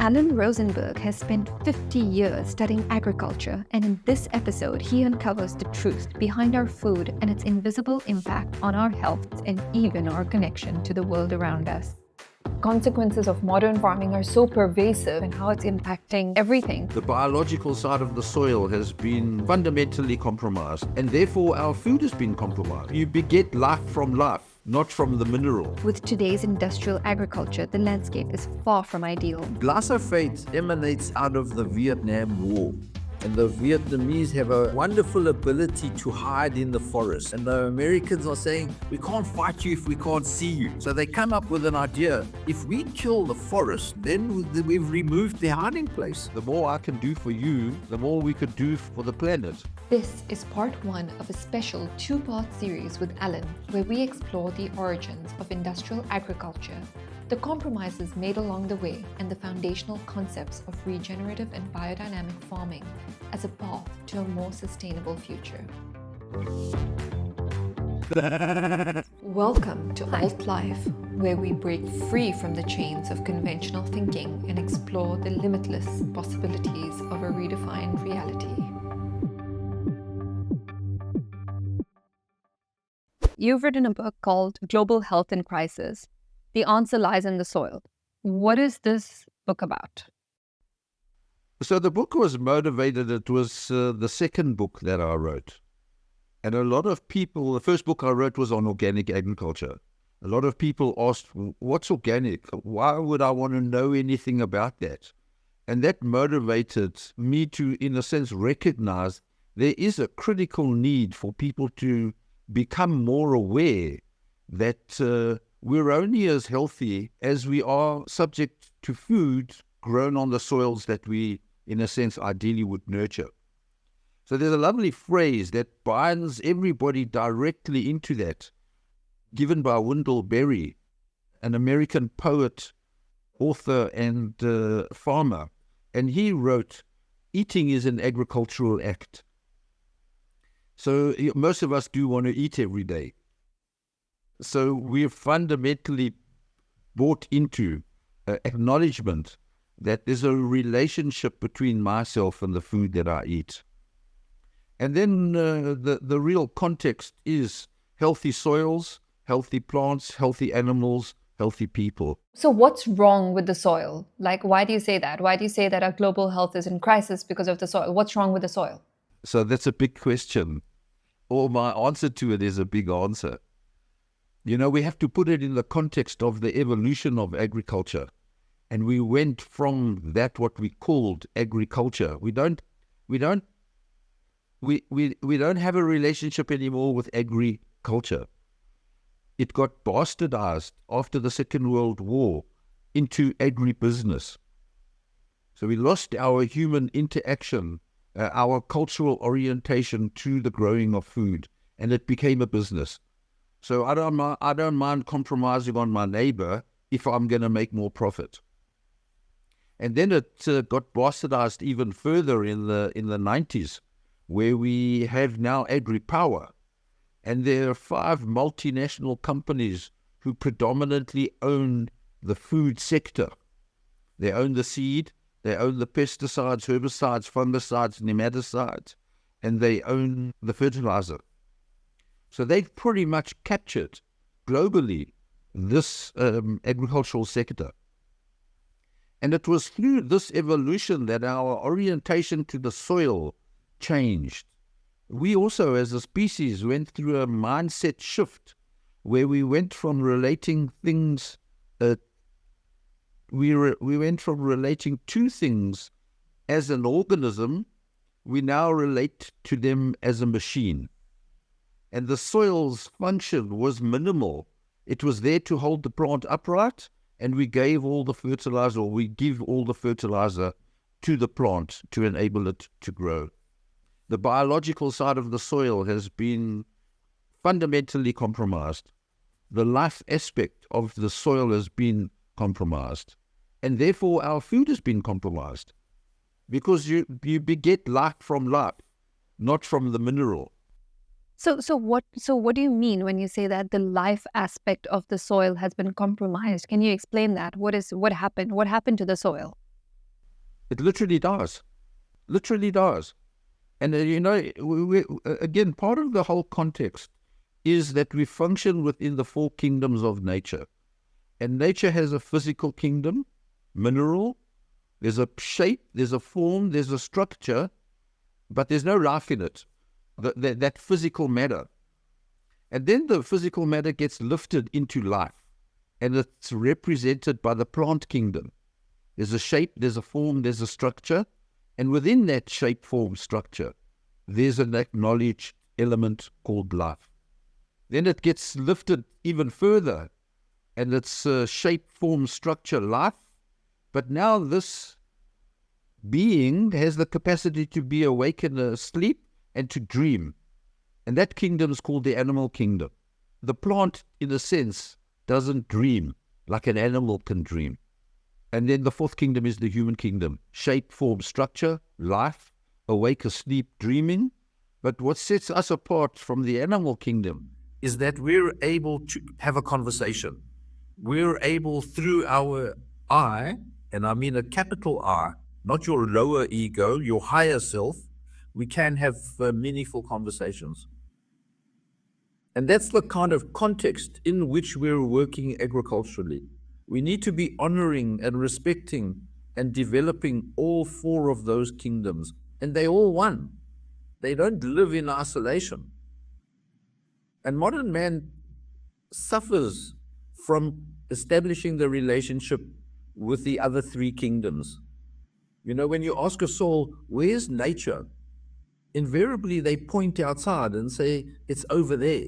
Alan Rosenberg has spent 50 years studying agriculture, and in this episode, he uncovers the truth behind our food and its invisible impact on our health and even our connection to the world around us. Consequences of modern farming are so pervasive and how it's impacting everything. The biological side of the soil has been fundamentally compromised, and therefore our food has been compromised. You beget life from life, not from the mineral. With today's industrial agriculture, the landscape is far from ideal. Glyphosate emanates out of the Vietnam War. And the Vietnamese have a wonderful ability to hide in the forest. And the Americans are saying, we can't fight you if we can't see you. So they come up with an idea. If we kill the forest, then we've removed their hiding place. The more I can do for you, the more we could do for the planet. This is part one of a special two-part series with Alan, where we explore the origins of industrial agriculture, the compromises made along the way, and the foundational concepts of regenerative and biodynamic farming as a path to a more sustainable future. Welcome to Alt Life, where we break free from the chains of conventional thinking and explore the limitless possibilities of a redefined reality. You've written a book called Global Health in Crisis. The answer lies in the soil. What is this book about? So the book was motivated, it was the second book that I wrote. And a lot of people, the first book I wrote was on organic agriculture. A lot of people asked, what's organic? Why would I want to know anything about that? And that motivated me to, in a sense, recognize there is a critical need for people to become more aware that we're only as healthy as we are subject to food grown on the soils that we, in a sense, ideally would nurture. So there's a lovely phrase that binds everybody directly into that, given by Wendell Berry, an American poet, author, and farmer. And he wrote, "Eating is an agricultural act." So most of us do want to eat every day. So we're fundamentally bought into acknowledgement that there's a relationship between myself and the food that I eat. And then the real context is healthy soils, healthy plants, healthy animals, healthy people. So what's wrong with the soil? Like, why do you say that? Why do you say that our global health is in crisis because of the soil? What's wrong with the soil? So that's a big question. Or my answer to it is a big answer. You know, we have to put it in the context of the evolution of agriculture. And we went from that what we called agriculture. We don't have a relationship anymore with agriculture. It got bastardized after the Second World War into agribusiness. So we lost our human interaction, our cultural orientation to the growing of food, and it became a business. So I don't mind compromising on my neighbor if I'm going to make more profit. And then it got bastardized even further in the 90s, where we have now agri-power. And there are 5 multinational companies who predominantly own the food sector. They own the seed, they own the pesticides, herbicides, fungicides, nematicides, and they own the fertilizer. So they've pretty much captured globally this agricultural sector. And it was through this evolution that our orientation to the soil changed. We also, as a species, went through a mindset shift where we went from relating things, we went from relating to things as an organism, we now relate to them as a machine. And the soil's function was minimal. It was there to hold the plant upright, and we gave all the fertilizer, or we give all the fertilizer to the plant to enable it to grow. The biological side of the soil has been fundamentally compromised. The life aspect of the soil has been compromised. And therefore our food has been compromised. Because you beget life from life, not from the mineral. So what do you mean when you say that the life aspect of the soil has been compromised? Can you explain that? What happened? What happened to the soil? It literally does. Literally does. And again, part of the whole context is that we function within the four kingdoms of nature. And nature has a physical kingdom, mineral, there's a shape, there's a form, there's a structure, but there's no life in it, that physical matter. And then the physical matter gets lifted into life, and it's represented by the plant kingdom. There's a shape, there's a form, there's a structure, and within that shape, form, structure, there's an acknowledged element called life. Then it gets lifted even further, and it's shape, form, structure, life. But now this being has the capacity to be awake and asleep and to dream. And that kingdom is called the animal kingdom. The plant, in a sense, doesn't dream like an animal can dream. And then the fourth kingdom is the human kingdom. Shape, form, structure, life, awake, asleep, dreaming. But what sets us apart from the animal kingdom is that we're able to have a conversation. We're able, through our I, and I mean a capital I, not your lower ego, your higher self, we can have meaningful conversations. And that's the kind of context in which we're working agriculturally. We need to be honoring and respecting and developing all four of those kingdoms. And they all one. They don't live in isolation. And modern man suffers from establishing the relationship with the other three kingdoms. You know, when you ask a soul, where's nature? Invariably, they point outside and say, it's over there.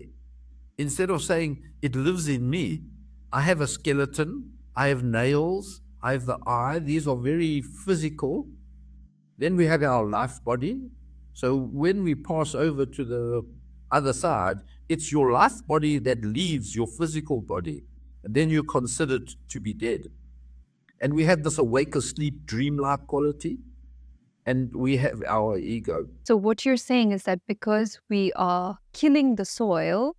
Instead of saying, it lives in me. I have a skeleton, I have nails, I have the eye. These are very physical. Then we have our life body. So when we pass over to the other side, it's your life body that leaves your physical body. And then you're considered to be dead. And we have this awake, asleep, dreamlike quality. And we have our ego. So what you're saying is that because we are killing the soil,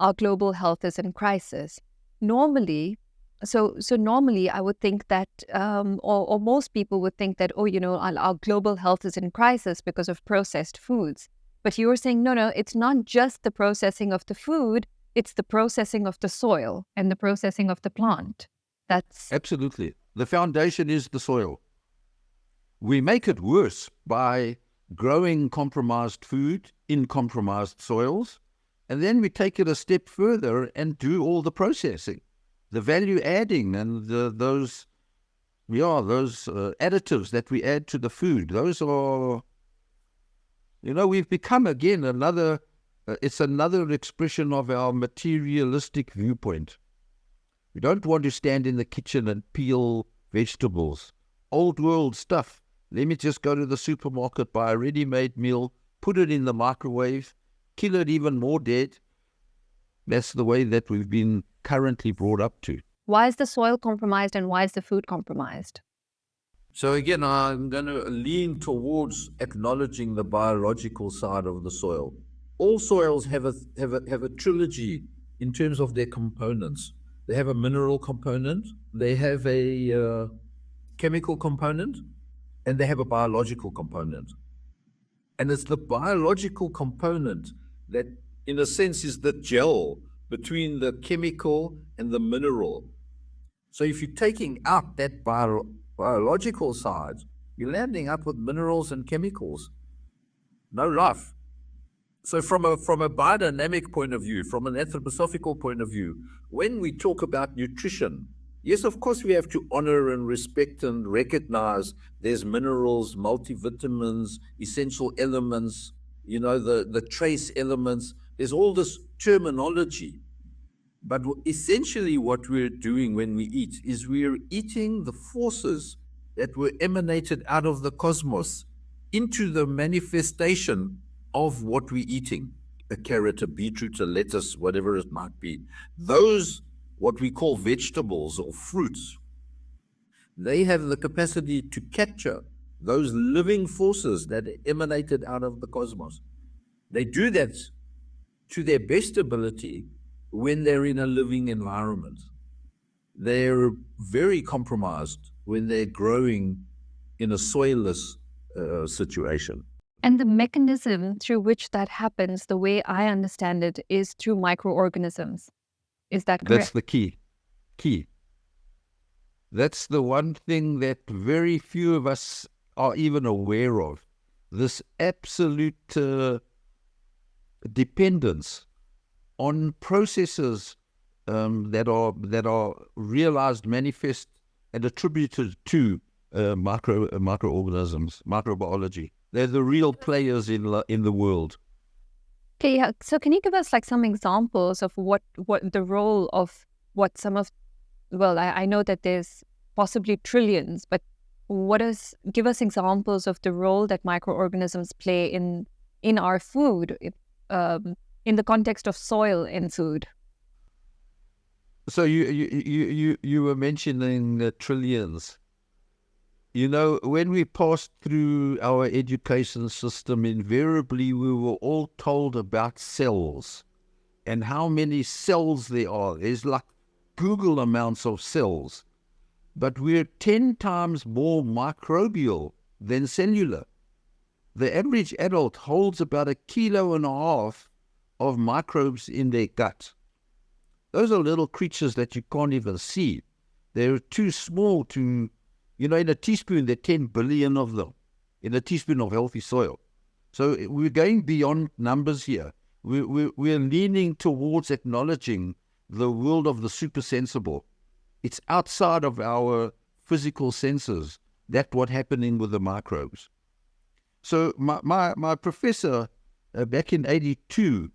our global health is in crisis. Normally, so normally I would think that, or most people would think that, our global health is in crisis because of processed foods. But you're saying, no, it's not just the processing of the food, it's the processing of the soil and the processing of the plant. That's... Absolutely. The foundation is the soil. We make it worse by growing compromised food in compromised soils, and then we take it a step further and do all the processing, the value adding, and those additives that we add to the food. Those are, we've become again it's another expression of our materialistic viewpoint. We don't want to stand in the kitchen and peel vegetables. Old world stuff. Let me just go to the supermarket, buy a ready-made meal, put it in the microwave, kill it even more dead. That's the way that we've been currently brought up to. Why is the soil compromised and why is the food compromised? So again, I'm going to lean towards acknowledging the biological side of the soil. All soils have a trilogy in terms of their components. They have a mineral component, they have a chemical component, and they have a biological component. And it's the biological component that, in a sense, is the gel between the chemical and the mineral. So if you're taking out that biological side, you're landing up with minerals and chemicals. No life. So from a biodynamic point of view, from an anthroposophical point of view, when we talk about nutrition, yes, of course, we have to honor and respect and recognize there's minerals, multivitamins, essential elements, the trace elements. There's all this terminology. But essentially what we're doing when we eat is we're eating the forces that were emanated out of the cosmos into the manifestation of what we're eating. A carrot, a beetroot, a lettuce, whatever it might be. Those, what we call vegetables or fruits, they have the capacity to capture those living forces that emanated out of the cosmos. They do that to their best ability when they're in a living environment. They're very compromised when they're growing in a soilless situation. And the mechanism through which that happens, the way I understand it, is through microorganisms. Is that correct? That's the key. That's the one thing that very few of us are even aware of. This absolute dependence on processes that are realized, manifest, and attributed to microorganisms, microbiology. They're the real players in the world. Okay, yeah. So can you give us like some examples of what the role of what some of, well, I know that there's possibly trillions, but give us examples of the role that microorganisms play in our food, in the context of soil in food. So you were mentioning trillions. You know, when we passed through our education system, invariably we were all told about cells and how many cells there are. There's like Google amounts of cells, but we're 10 times more microbial than cellular. The average adult holds about 1.5 kilos of microbes in their gut. Those are little creatures that you can't even see. They're too small to, in a teaspoon, there are 10 billion of them in a teaspoon of healthy soil. So we're going beyond numbers here. We're leaning towards acknowledging the world of the supersensible. It's outside of our physical senses. That's what's happening with the microbes. So my professor back in 82,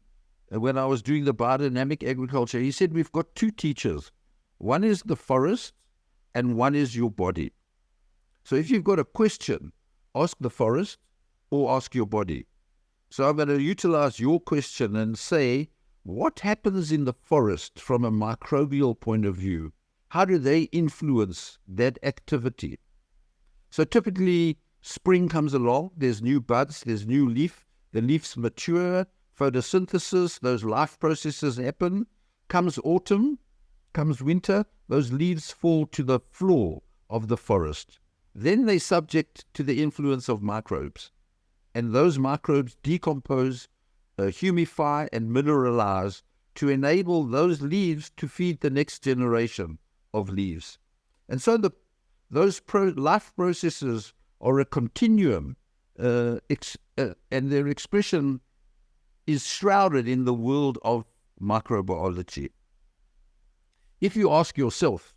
when I was doing the biodynamic agriculture, he said we've got two teachers. One is the forest and one is your body. So if you've got a question, ask the forest or ask your body. So I'm going to utilize your question and say, what happens in the forest from a microbial point of view? How do they influence that activity? So typically spring comes along, there's new buds, there's new leaf, the leaves mature, photosynthesis, those life processes happen. Comes autumn, comes winter, those leaves fall to the floor of the forest. Then they're subject to the influence of microbes. And those microbes decompose, humify, and mineralize to enable those leaves to feed the next generation of leaves. And so those life processes are a continuum, and their expression is shrouded in the world of microbiology. If you ask yourself,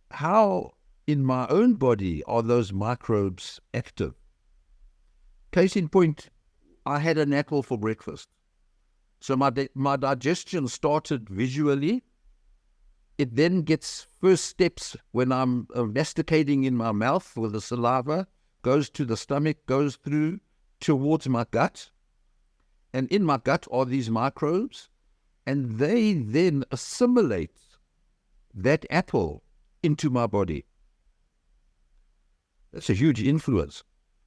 how in my own body are those microbes active? Case in point, I had an apple for breakfast. So my digestion started visually. It then gets first steps when I'm masticating in my mouth with the saliva, goes to the stomach, goes through towards my gut. And in my gut are these microbes, and they then assimilate that apple into my body. That's a huge influence.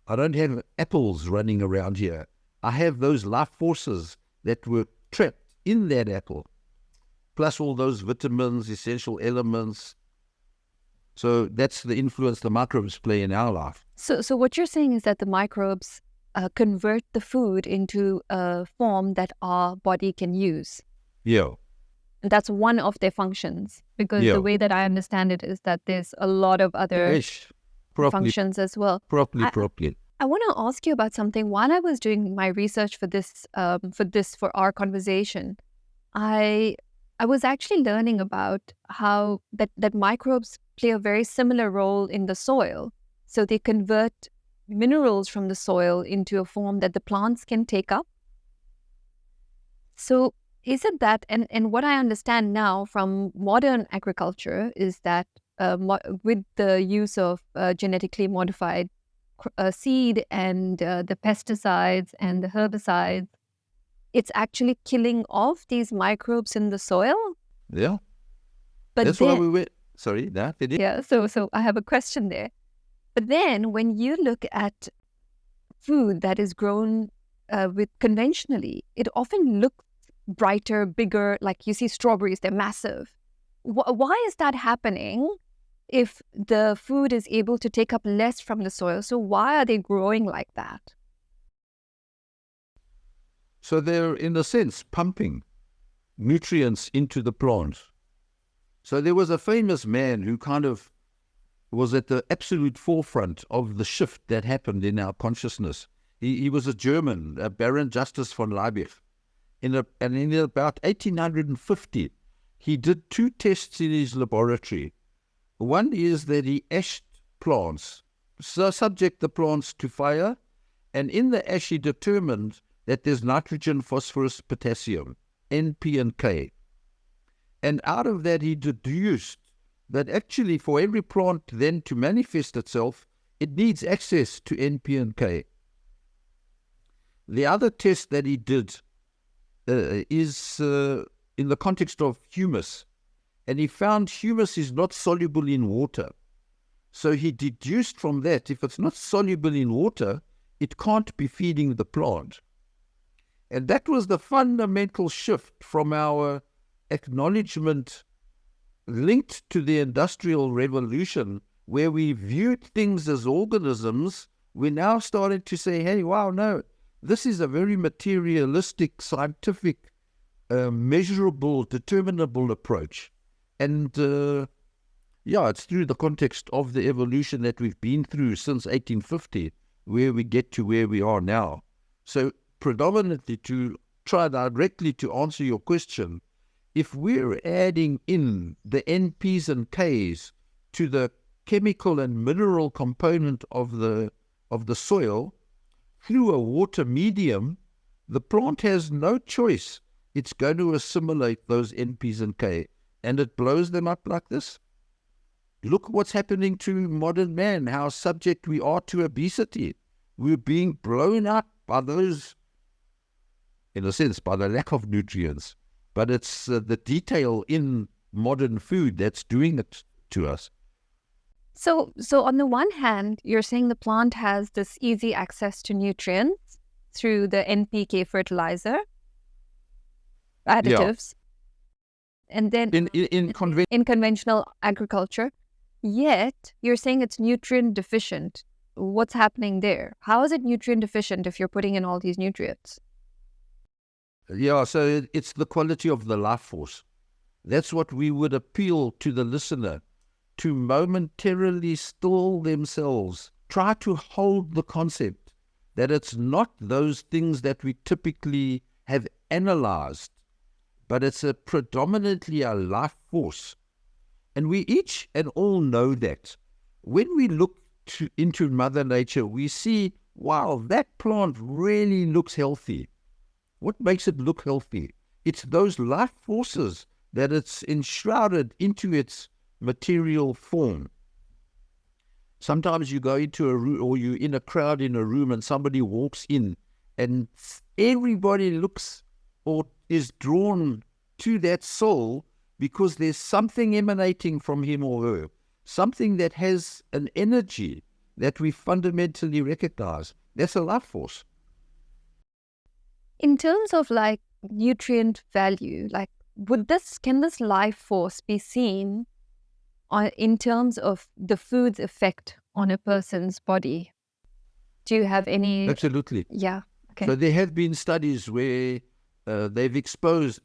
I don't have apples running around here. I have those life forces that were trapped in that apple, plus all those vitamins, essential elements. So that's the influence the microbes play in our life. So what you're saying is that the microbes convert the food into a form that our body can use. Yeah. And that's one of their functions, because the way that I understand it is that there's a lot of other functions as well. Properly. I want to ask you about something. While I was doing my research for for our conversation, I was actually learning about how that microbes play a very similar role in the soil. So they convert minerals from the soil into a form that the plants can take up. So is it that, and what I understand now from modern agriculture is that with the use of genetically modified seed and the pesticides and the herbicides, it's actually killing off these microbes in the soil. Yeah. But that's why we went. Sorry, that did it? Yeah. So I have a question there. But then when you look at food that is grown with conventionally, it often looks brighter, bigger. Like you see strawberries, they're massive. Why is that happening? if the food is able to take up less from the soil? So why are they growing like that? So they're, in a sense, pumping nutrients into the plant. So there was a famous man who kind of was at the absolute forefront of the shift that happened in our consciousness. He was a German, Baron Justus von Liebig. And in about 1850, he did 2 tests in his laboratory. One is that he ashed plants, so subject the plants to fire, and in the ash he determined that there's nitrogen, phosphorus, potassium, N, P, and K. And out of that he deduced that actually for every plant then to manifest itself, it needs access to N, P, and K. The other test that he did is in the context of humus. And he found humus is not soluble in water. So he deduced from that, if it's not soluble in water, it can't be feeding the plant. And that was the fundamental shift from our acknowledgement linked to the Industrial Revolution, where we viewed things as organisms. We're now starting to say, hey, wow, no, this is a very materialistic, scientific, measurable, determinable approach. And it's through the context of the evolution that we've been through since 1850, where we get to where we are now. So predominantly, to try directly to answer your question, if we're adding in the NPs and Ks to the chemical and mineral component of the soil through a water medium, the plant has no choice. It's going to assimilate those NPs and K, and it blows them up like this. Look what's happening to modern man, how subject we are to obesity. We're being blown up by those, in a sense, by the lack of nutrients. But it's the detail in modern food that's doing it to us. So on the one hand, you're saying the plant has this easy access to nutrients through the NPK fertilizer additives. Yeah. And then in conventional agriculture, yet you're saying it's nutrient deficient. What's happening there? How is it nutrient deficient if you're putting in all these nutrients? Yeah, so it's the quality of the life force. That's what we would appeal to the listener, to momentarily still themselves. Try to hold the concept that it's not those things that we typically have analyzed, but it's predominantly a life force. And we each and all know that. When we look into Mother Nature, we see, wow, that plant really looks healthy. What makes it look healthy? It's those life forces that it's enshrouded into its material form. Sometimes you go into a room, or you're in a crowd in a room, and somebody walks in and everybody looks or is drawn to that soul because there's something emanating from him or her, something that has an energy that we fundamentally recognize. That's a life force. In terms of like nutrient value, like can this life force be seen in terms of the food's effect on a person's body? Do you have any? Absolutely. Yeah. Okay. So there have been studies where they've exposed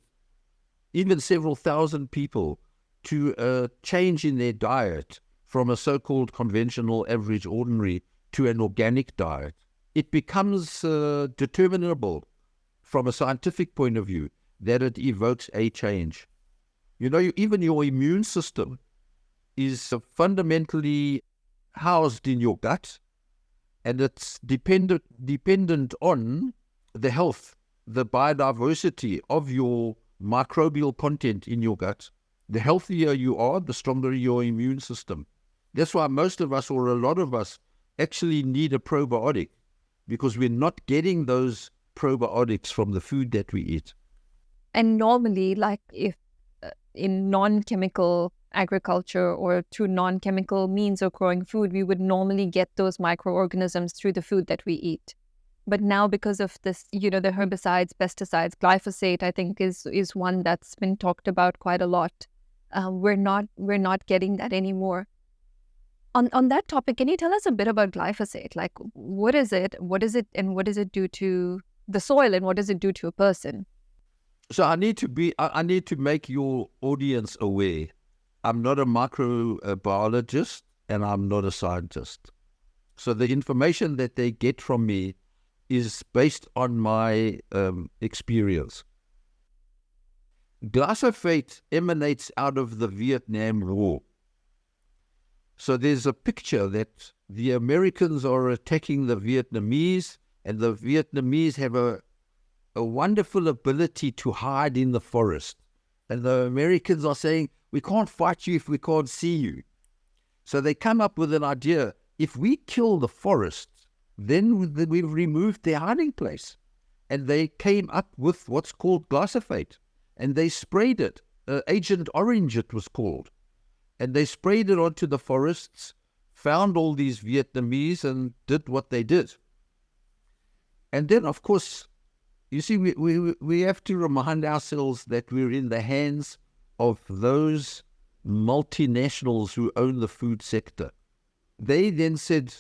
even several thousand people to a change in their diet from a so-called conventional, average, ordinary to an organic diet. It becomes determinable from a scientific point of view that it evokes a change. You know, even your immune system is fundamentally housed in your gut, and it's dependent on the health, the biodiversity of your microbial content in your gut. The healthier you are, the stronger your immune system. That's why most of us, or a lot of us, actually need a probiotic, because we're not getting those probiotics from the food that we eat. And normally, like if in non-chemical agriculture or through non-chemical means of growing food, we would normally get those microorganisms through the food that we eat. But now, because of this, the herbicides, pesticides, glyphosate, I think is one that's been talked about quite a lot. We're not getting that anymore. On that topic, can you tell us a bit about glyphosate? Like, what is it, and what does it do to the soil, and what does it do to a person? So I need to make your audience aware. I'm not a microbiologist and I'm not a scientist. So the information that they get from me is based on my experience. Glyphosate emanates out of the Vietnam War. So there's a picture that the Americans are attacking the Vietnamese, and the Vietnamese have a wonderful ability to hide in the forest. And the Americans are saying, we can't fight you if we can't see you. So they come up with an idea, if we kill the forest, then we've removed their hiding place. And they came up with what's called glyphosate. And they sprayed it. Agent Orange it was called. And they sprayed it onto the forests, found all these Vietnamese and did what they did. And then, of course, you see, we have to remind ourselves that we're in the hands of those multinationals who own the food sector. They then said,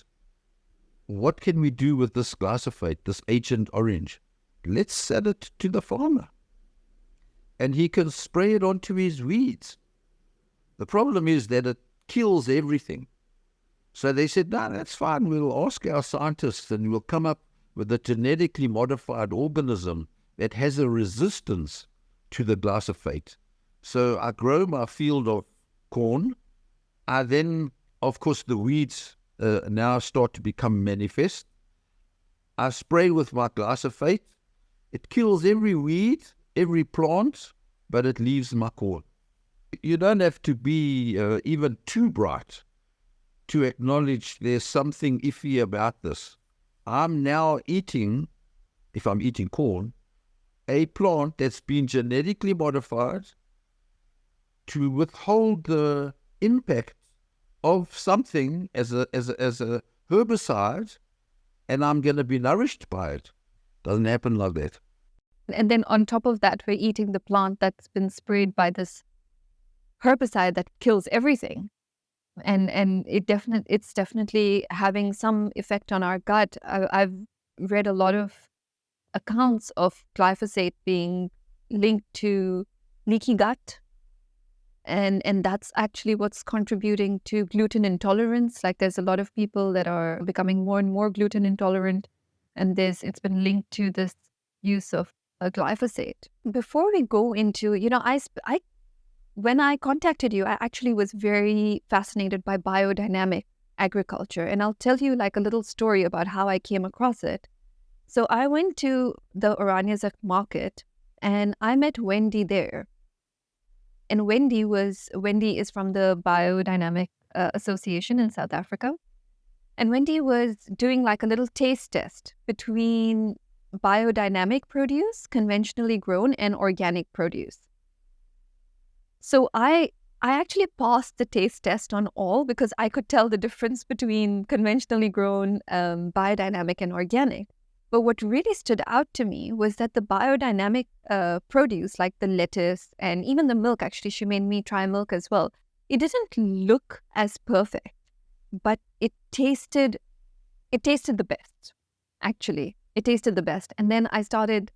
what can we do with this glyphosate, this Agent Orange? Let's sell it to the farmer. And he can spray it onto his weeds. The problem is that it kills everything. So they said, no, that's fine. We'll ask our scientists and we'll come up with a genetically modified organism that has a resistance to the glyphosate. So I grow my field of corn. I then, of course, the weeds now start to become manifest. I spray with my glyphosate. It kills every weed, every plant, but it leaves my corn. You don't have to be even too bright to acknowledge there's something iffy about this. I'm now eating, if I'm eating corn, a plant that's been genetically modified to withhold the impact of something as a herbicide, and I'm going to be nourished by it. Doesn't happen like that. And then on top of that, we're eating the plant that's been sprayed by this herbicide that kills everything. And it's definitely having some effect on our gut. I've read a lot of accounts of glyphosate being linked to leaky gut. And that's actually what's contributing to gluten intolerance. Like there's a lot of people that are becoming more and more gluten intolerant. And it's been linked to this use of glyphosate. Before we go into, when I contacted you, I actually was very fascinated by biodynamic agriculture. And I'll tell you like a little story about how I came across it. So I went to the Origins market and I met Wendy there. And Wendy is from the Biodynamic Association in South Africa. And Wendy was doing like a little taste test between biodynamic produce, conventionally grown, and organic produce. So I actually passed the taste test on all because I could tell the difference between conventionally grown, biodynamic, and organic. But what really stood out to me was that the biodynamic produce, like the lettuce and even the milk, actually, she made me try milk as well. It didn't look as perfect, but it tasted the best, actually. It tasted the best. And then I started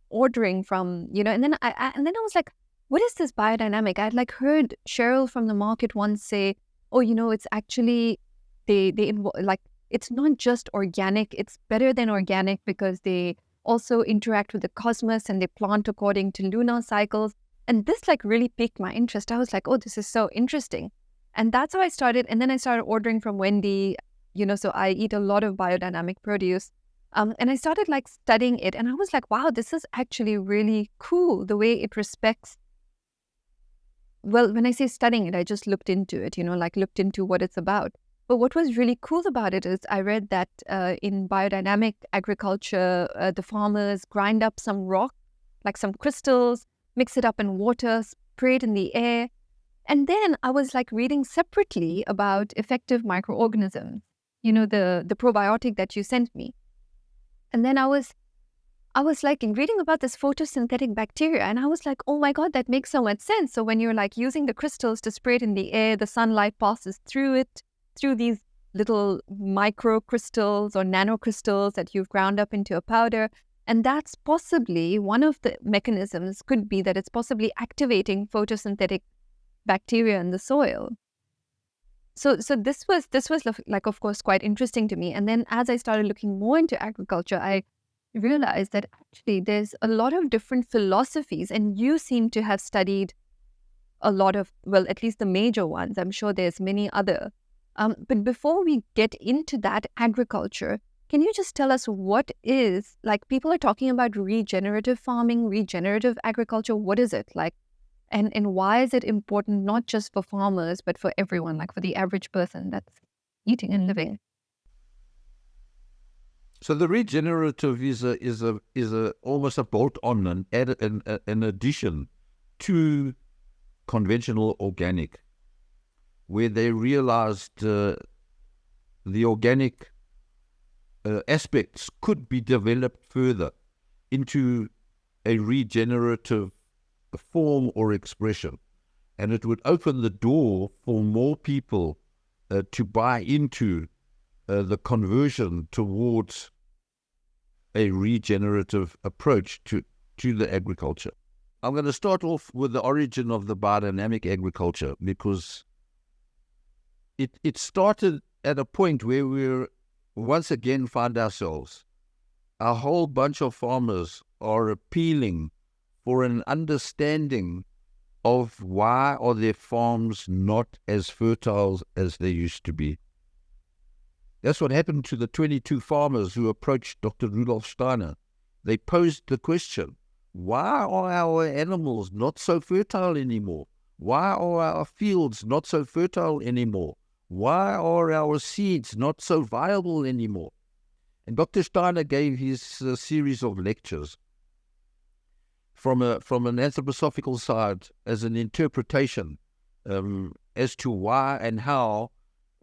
ordering from, and then I was like, what is this biodynamic? I'd like heard Cheryl from the market once say, oh, it's actually, it's not just organic, it's better than organic because they also interact with the cosmos and they plant according to lunar cycles. And this like really piqued my interest. I was like, oh, this is so interesting. And that's how I started. And then I started ordering from Wendy, so I eat a lot of biodynamic produce. And I started like studying it. And I was like, wow, this is actually really cool, the way it respects. Well, when I say studying it, I just looked into it, looked into what it's about. But what was really cool about it is I read that in biodynamic agriculture, the farmers grind up some rock, like some crystals, mix it up in water, spray it in the air. And then I was like reading separately about effective microorganisms, the probiotic that you sent me. And then I was like reading about this photosynthetic bacteria, and I was like, oh my God, that makes so much sense. So when you're like using the crystals to spray it in the air, the sunlight passes through it, through these little microcrystals or nanocrystals that you've ground up into a powder. And that's possibly one of the mechanisms, could be that it's possibly activating photosynthetic bacteria in the soil. So this was like, of course, quite interesting to me. And then as I started looking more into agriculture, I realized that actually there's a lot of different philosophies, and you seem to have studied a lot of, well, at least the major ones. I'm sure there's many other. But before we get into that agriculture, can you just tell us what is, like, people are talking about regenerative farming, regenerative agriculture. What is it like? And why is it important, not just for farmers, but for everyone, like for the average person that's eating and living? So the regenerative is a almost a bolt-on, an addition to conventional organic, where they realized the organic aspects could be developed further into a regenerative form or expression, and it would open the door for more people to buy into the conversion towards a regenerative approach to the agriculture. I'm going to start off with the origin of the biodynamic agriculture, because it started at a point where we're once again find ourselves. A whole bunch of farmers are appealing for an understanding of why are their farms not as fertile as they used to be. That's what happened to the 22 farmers who approached Dr. Rudolf Steiner. They posed the question, why are our animals not so fertile anymore? Why are our fields not so fertile anymore? Why are our seeds not so viable anymore? And Dr. Steiner gave his series of lectures from an anthroposophical side as an interpretation as to why and how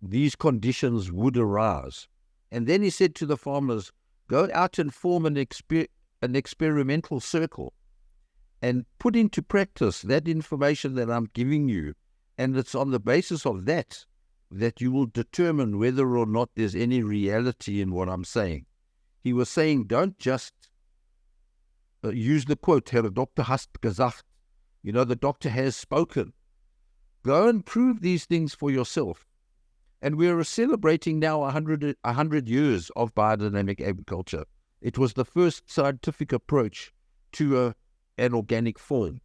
these conditions would arise. And then he said to the farmers, go out and form an experimental circle and put into practice that information that I'm giving you. And it's on the basis of that you will determine whether or not there's any reality in what I'm saying. He was saying, don't just use the quote, Herr Doktor hast gesagt, the doctor has spoken. Go and prove these things for yourself. And we're celebrating now 100 years of biodynamic agriculture. It was the first scientific approach to an organic form.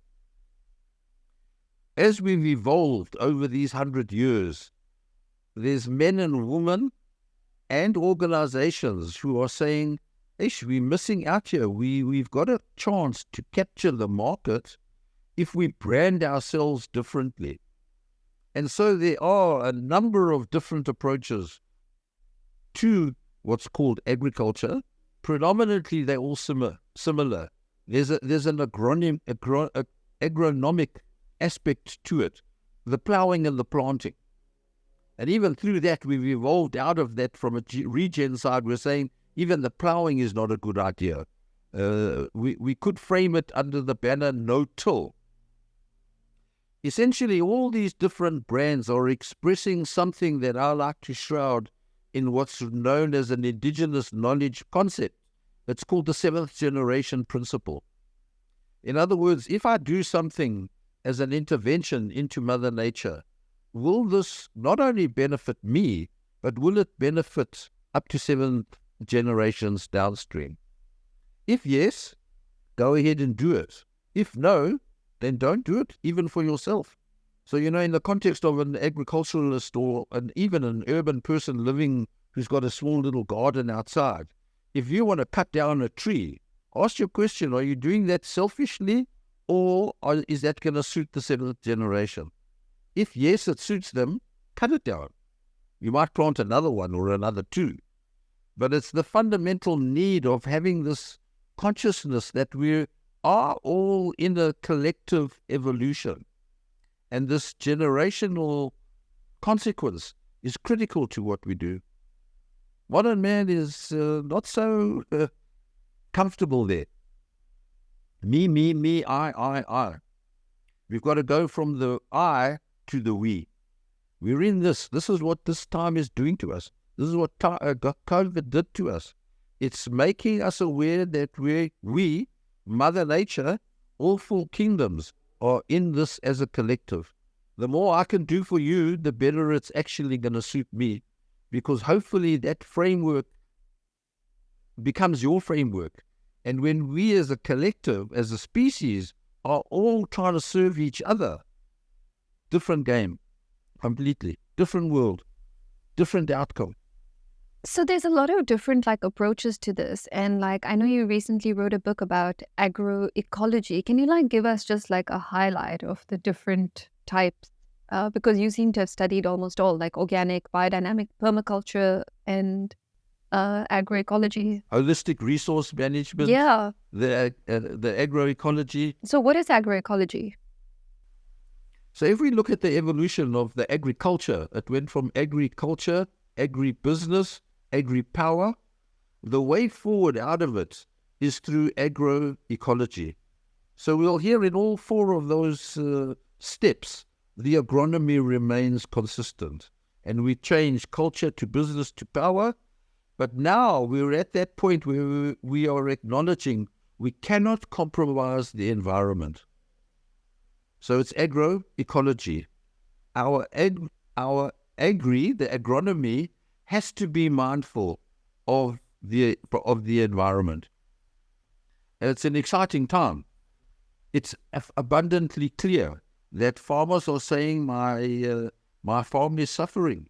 As we've evolved over these 100 years, there's men and women and organizations who are saying, we're missing out here. We've got a chance to capture the market if we brand ourselves differently. And so there are a number of different approaches to what's called agriculture. Predominantly, they're all similar. There's an agronomic aspect to it, the ploughing and the planting. And even through that, we've evolved out of that from a regen side. We're saying even the ploughing is not a good idea. We could frame it under the banner no-till. Essentially, all these different brands are expressing something that I like to shroud in what's known as an indigenous knowledge concept. It's called the seventh generation principle. In other words, if I do something as an intervention into Mother Nature, will this not only benefit me, but will it benefit up to 7 generations downstream? If yes, go ahead and do it. If no, then don't do it, even for yourself. So, in the context of an agriculturalist or even an urban person living who's got a small little garden outside, if you want to cut down a tree, ask your question, are you doing that selfishly, or is that going to suit the 7th generation? If yes, it suits them, cut it down. You might plant another one or another 2. But it's the fundamental need of having this consciousness that we are all in a collective evolution. And this generational consequence is critical to what we do. Modern man is not so comfortable there. Me, I. We've got to go from the I to the we. We're in this. This is what this time is doing to us. This is what COVID did to us. It's making us aware that we, Mother Nature, all four kingdoms, are in this as a collective. The more I can do for you, the better it's actually going to suit me, because hopefully that framework becomes your framework. And when we as a collective, as a species, are all trying to serve each other, different game, completely, different world, different outcome. So there's a lot of different approaches to this. And I know you recently wrote a book about agroecology. Can you give us just a highlight of the different types? Because you seem to have studied almost all, organic, biodynamic, permaculture, and agroecology. Holistic resource management. Yeah. The agroecology. So what is agroecology? So if we look at the evolution of the agriculture, it went from agriculture, agribusiness, agri-power. The way forward out of it is through agroecology. So we'll hear in all four of those steps, the agronomy remains consistent. And we change culture to business to power. But now we're at that point where we are acknowledging we cannot compromise the environment. So it's agroecology. Our agri, the agronomy, has to be mindful of the environment. And it's an exciting time. It's abundantly clear that farmers are saying my farm is suffering.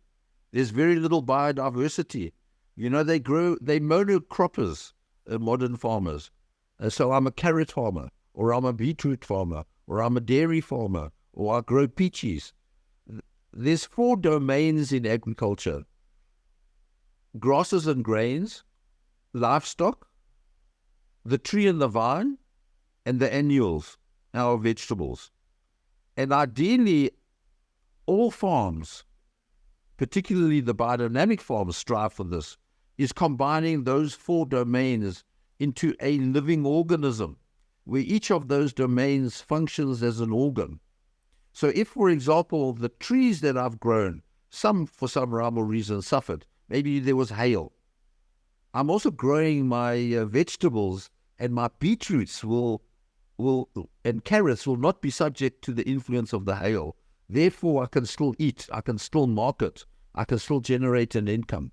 There's very little biodiversity. They monocroppers, modern farmers. So I'm a carrot farmer, or I'm a beetroot farmer, or I'm a dairy farmer, or I grow peaches. There's 4 domains in agriculture: grasses and grains, livestock, the tree and the vine, and the annuals, our vegetables. And ideally, all farms, particularly the biodynamic farms, strive for this, is combining those 4 domains into a living organism, where each of those domains functions as an organ. So if, for example, the trees that I've grown, some for some rhyme or reason suffered, maybe there was hail, I'm also growing my vegetables, and my beetroots and carrots will not be subject to the influence of the hail. Therefore, I can still eat, I can still market, I can still generate an income.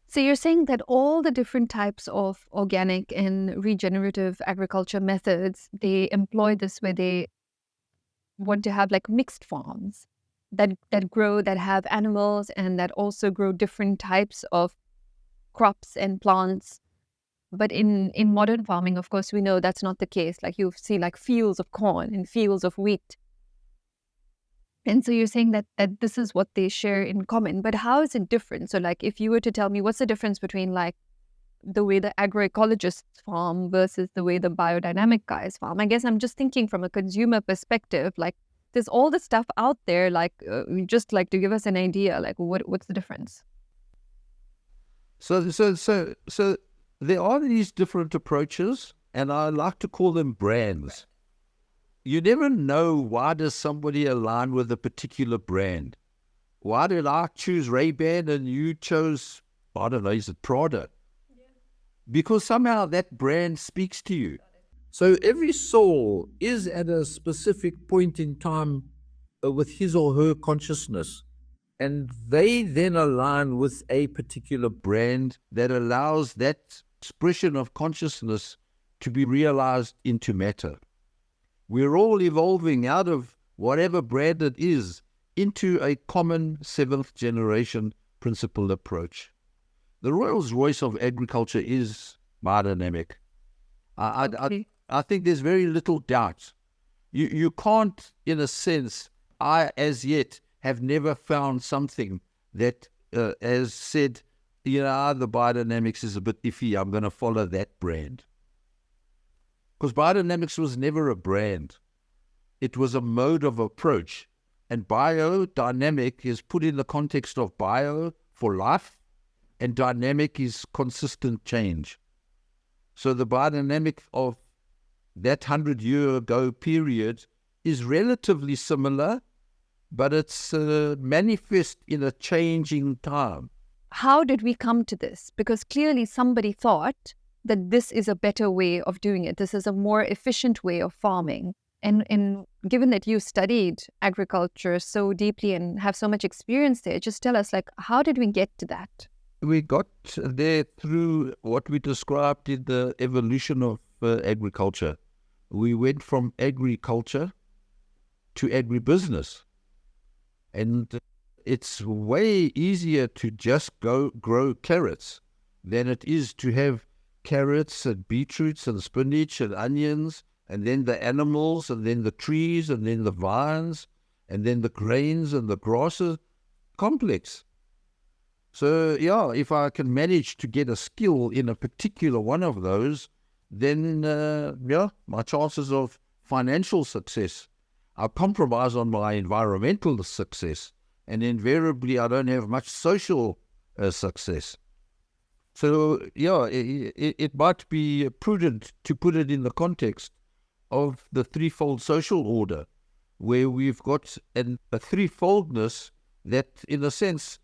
So you're saying that all the different types of organic and regenerative agriculture methods, they employ this where they want to have mixed farms that grow, that have animals, and that also grow different types of crops and plants. But in modern farming, of course, we know that's not the case. You see fields of corn and fields of wheat. And so you're saying that this is what they share in common. But how is it different? So if you were to tell me what's the difference between the way the agroecologists farm versus the way the biodynamic guys farm? I guess I'm just thinking from a consumer perspective, there's all this stuff out there, just to give us an idea, what's the difference? So there are these different approaches, and I like to call them brands. You never know, why does somebody align with a particular brand? Why did I choose Ray-Ban and you chose, I don't know, is it Prada? Yeah. Because somehow that brand speaks to you. So every soul is at a specific point in time with his or her consciousness, and they then align with a particular brand that allows that expression of consciousness to be realized into matter. We're all evolving out of whatever brand it is into a common 7th generation principled approach. The Rolls Royce of agriculture is biodynamic. I think there's very little doubt. You can't, in a sense, I as yet have never found something that has said, the biodynamics is a bit iffy, I'm going to follow that brand. Because biodynamics was never a brand. It was a mode of approach. And biodynamic is put in the context of bio for life, and dynamic is consistent change. So the biodynamic of that 100-year ago period is relatively similar, but it's manifest in a changing time. How did we come to this? Because clearly somebody thought that this is a better way of doing it. This is a more efficient way of farming. And given that you studied agriculture so deeply and have so much experience there, just tell us, like, how did we get to that? We got there through what we described in the evolution of agriculture. We went from agriculture to agribusiness. And it's way easier to just grow carrots than it is to have carrots and beetroots and spinach and onions, and then the animals, and then the trees, and then the vines, and then the grains and the grasses. Complex. So, yeah, if I can manage to get a skill in a particular one of those, then, my chances of financial success, I compromise on my environmental success, and invariably I don't have much social success. So, yeah, it might be prudent to put it in the context of the threefold social order, where we've got a threefoldness that, in a sense,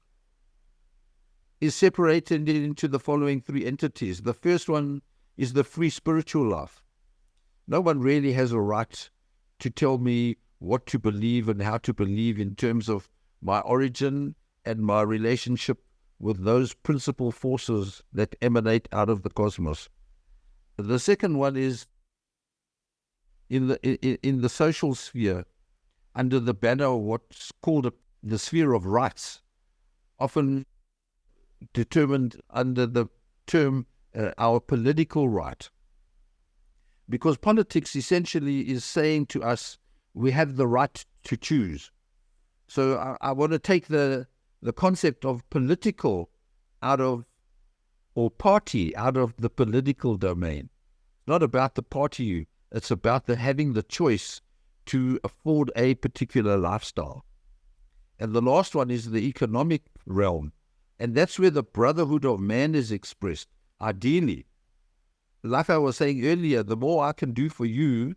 is separated into the following three entities. The first one is the free spiritual life. No one really has a right to tell me what to believe and how to believe in terms of my origin and my relationship with those principal forces that emanate out of the cosmos. The second one is in the social sphere, under the banner of what's called the sphere of rights, often determined under the term our political right. Because politics essentially is saying to us, we have the right to choose. So I want to take the concept of political out of, or party out of the political domain. Not about the party, it's about having the choice to afford a particular lifestyle. And the last one is the economic realm. And that's where the brotherhood of man is expressed, ideally. Like I was saying earlier, the more I can do for you,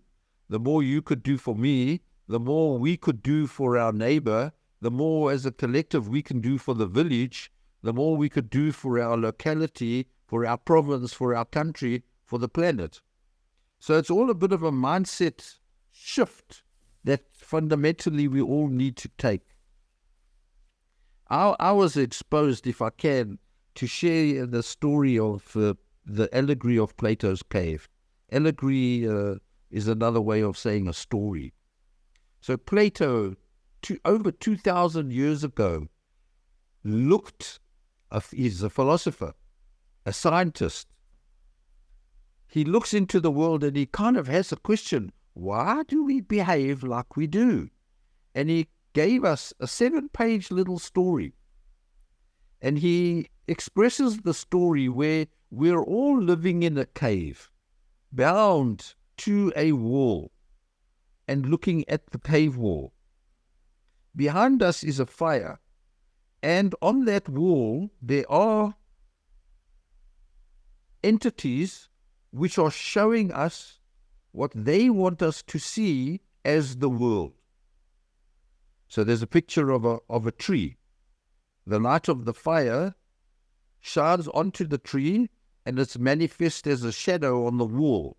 the more you could do for me, the more we could do for our neighbor, the more as a collective we can do for the village, the more we could do for our locality, for our province, for our country, for the planet. So it's all a bit of a mindset shift that fundamentally we all need to take. I was exposed, if I can, to share the story of the allegory of Plato's cave. Allegory is another way of saying a story. So Plato, over 2,000 years ago, he's a philosopher, a scientist. He looks into the world and he kind of has a question, why do we behave like we do? And he gave us a 7-page little story. And he expresses the story where we're all living in a cave, bound to a wall, and looking at the cave wall. Behind us is a fire, and on that wall there are entities which are showing us what they want us to see as the world. So there's a picture of a tree. The light of the fire shines onto the tree and it's manifest as a shadow on the wall.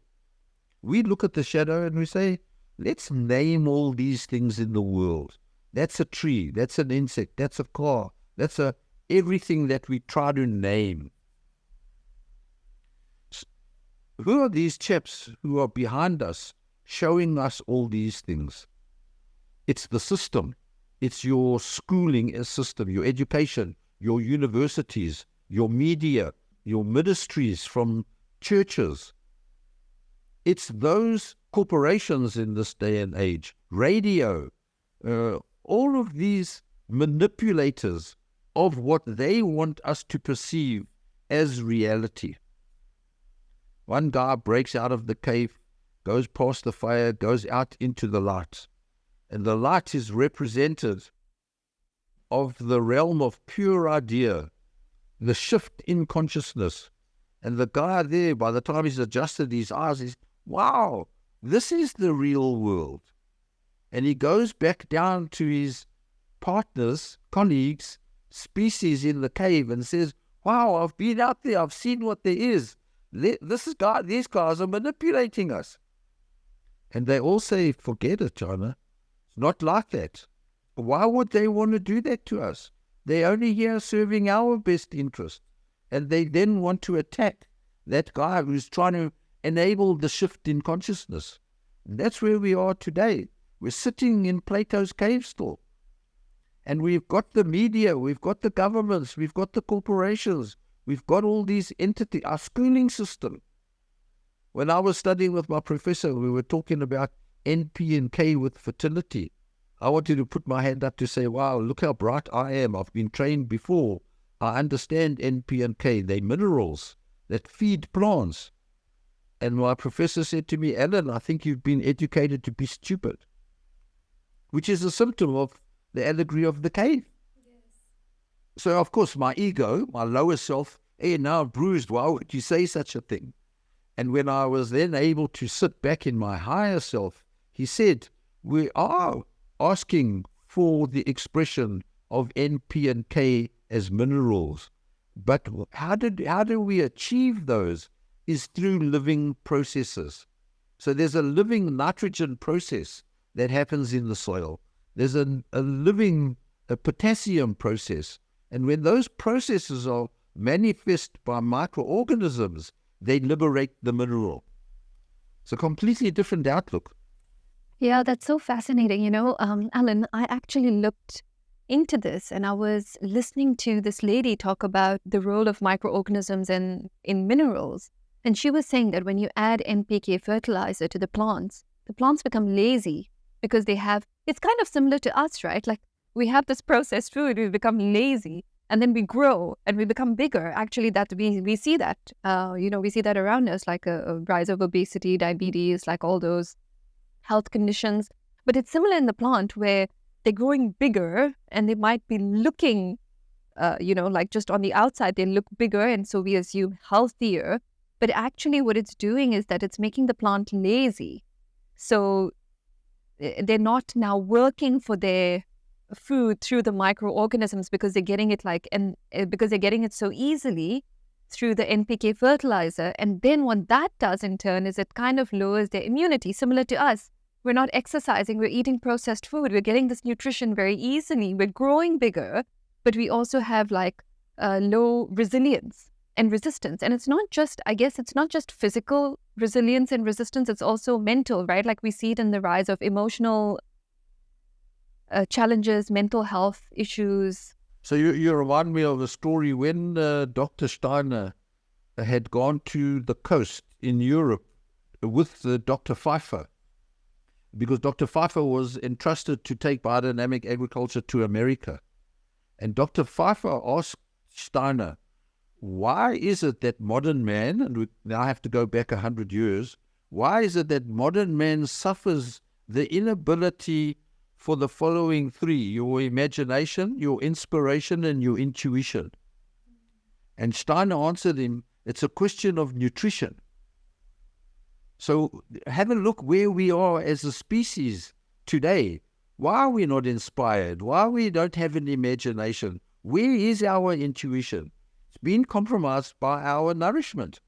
We look at the shadow and we say, let's name all these things in the world. That's a tree, that's an insect, that's a car, that's everything that we try to name. Who are these chaps who are behind us showing us all these things? It's the system. It's your schooling system, your education, your universities, your media, your ministries from churches. It's those corporations in this day and age, radio, all of these manipulators of what they want us to perceive as reality. One guy breaks out of the cave, goes past the fire, goes out into the light. And the light is represented of the realm of pure idea, the shift in consciousness. And the guy there, by the time he's adjusted his eyes, he's, wow, this is the real world. And he goes back down to his partners, colleagues, species in the cave and says, wow, I've been out there, I've seen what there is. These guys are manipulating us. And they all say, forget it, China. It's not like that. Why would they want to do that to us? They're only here serving our best interest. And they then want to attack that guy who's trying to enable the shift in consciousness. And that's where we are today. We're sitting in Plato's cave still. And we've got the media, we've got the governments, we've got the corporations, we've got all these entities, our schooling system. When I was studying with my professor, we were talking about NP and K with fertility. I wanted to put my hand up to say, wow, look how bright I am. I've been trained before. I understand NP and K. They're minerals that feed plants. And my professor said to me, Alan, I think you've been educated to be stupid, which is a symptom of the allegory of the cave. Yes. So, of course, my ego, my lower self, now bruised, why would you say such a thing? And when I was then able to sit back in my higher self, he said, we are asking for the expression of NP and K as minerals. But how do we achieve those is through living processes. So there's a living nitrogen process that happens in the soil. There's a living potassium process. And when those processes are manifest by microorganisms, they liberate the mineral. It's a completely different outlook. Yeah, that's so fascinating. Alan, I actually looked into this and I was listening to this lady talk about the role of microorganisms in minerals. And she was saying that when you add NPK fertilizer to the plants become lazy because it's kind of similar to us, right? Like we have this processed food, we become lazy and then we grow and we become bigger. Actually, that we see that, we see that around us, like a rise of obesity, diabetes, like all those health conditions. But it's similar in the plant where they're growing bigger and they might be looking, like just on the outside, they look bigger. And so we assume healthier. But actually what it's doing is that it's making the plant lazy. So they're not now working for their food through the microorganisms because they're getting it because they're getting it so easily through the NPK fertilizer. And then what that does in turn is it kind of lowers their immunity, similar to us. We're not exercising, we're eating processed food, we're getting this nutrition very easily, we're growing bigger, but we also have low resilience and resistance. And it's not just physical resilience and resistance, it's also mental, right? Like we see it in the rise of emotional challenges, mental health issues. So you remind me of a story when Dr. Steiner had gone to the coast in Europe with Dr. Pfeiffer, because Dr. Pfeiffer was entrusted to take biodynamic agriculture to America. And Dr. Pfeiffer asked Steiner, why is it that modern man, and we now have to go back 100 years, why is it that modern man suffers the inability for the following three: your imagination, your inspiration, and your intuition? And Steiner answered him, it's a question of nutrition. So have a look where we are as a species today. Why are we not inspired? Why we don't have an imagination? Where is our intuition? It's been compromised by our nourishment.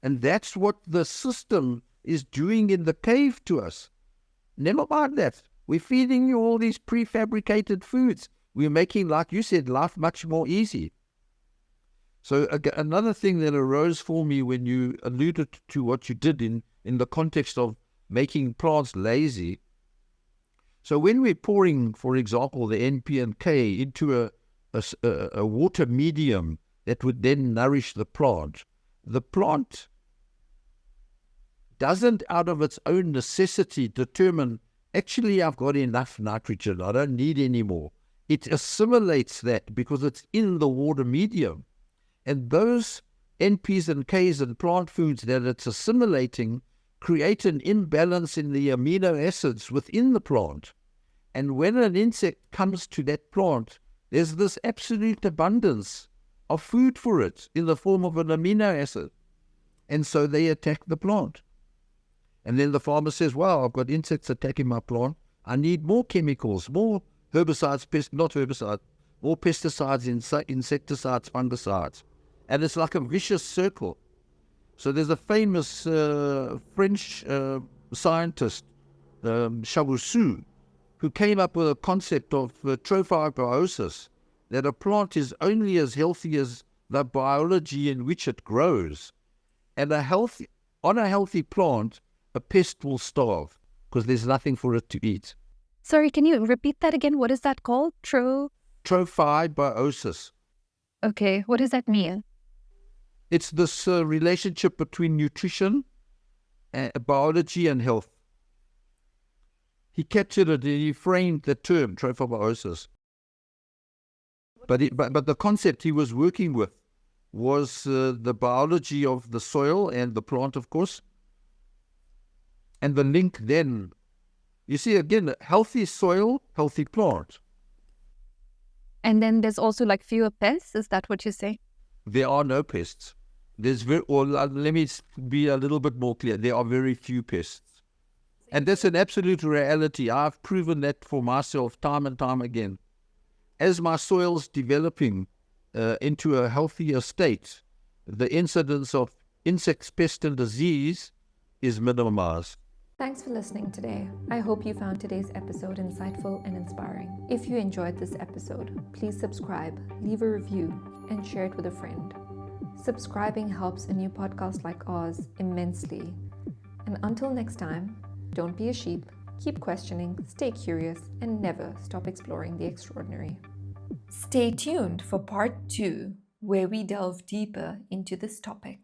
And that's what the system is doing in the cave to us. Never mind that. We're feeding you all these prefabricated foods. We're making, like you said, life much more easy. So another thing that arose for me when you alluded to what you did in the context of making plants lazy. So when we're pouring, for example, the NP and K into a water medium that would then nourish the plant doesn't out of its own necessity determine, actually, I've got enough nitrogen, I don't need any more. It assimilates that because it's in the water medium. And those NPs and Ks and plant foods that it's assimilating create an imbalance in the amino acids within the plant. And when an insect comes to that plant, there's this absolute abundance of food for it in the form of an amino acid. And so they attack the plant. And then the farmer says, wow, I've got insects attacking my plant. I need more chemicals, more herbicides, not herbicides, more pesticides, insecticides, fungicides. And it's like a vicious circle. So there's a famous French scientist, Chavousou, who came up with a concept of trophobiosis, that a plant is only as healthy as the biology in which it grows. And on a healthy plant, a pest will starve because there's nothing for it to eat. Sorry, can you repeat that again? What is that called? Trophobiosis. Okay, what does that mean? It's this relationship between nutrition, biology, and health. He captured it, he framed the term trophobiosis. But the concept he was working with was the biology of the soil and the plant, of course. And the link then, you see, again, healthy soil, healthy plant. And then there's also like fewer pests. Is that what you say? There are no pests. Let me be a little bit more clear. There are very few pests. And that's an absolute reality. I've proven that for myself time and time again. As my soil's developing into a healthier state, the incidence of insects, pest, and disease is minimized. Thanks for listening today. I hope you found today's episode insightful and inspiring. If you enjoyed this episode, please subscribe, leave a review, and share it with a friend. Subscribing helps a new podcast like ours immensely. And until next time, don't be a sheep, keep questioning, stay curious, and never stop exploring the extraordinary. Stay tuned for part 2, where we delve deeper into this topic.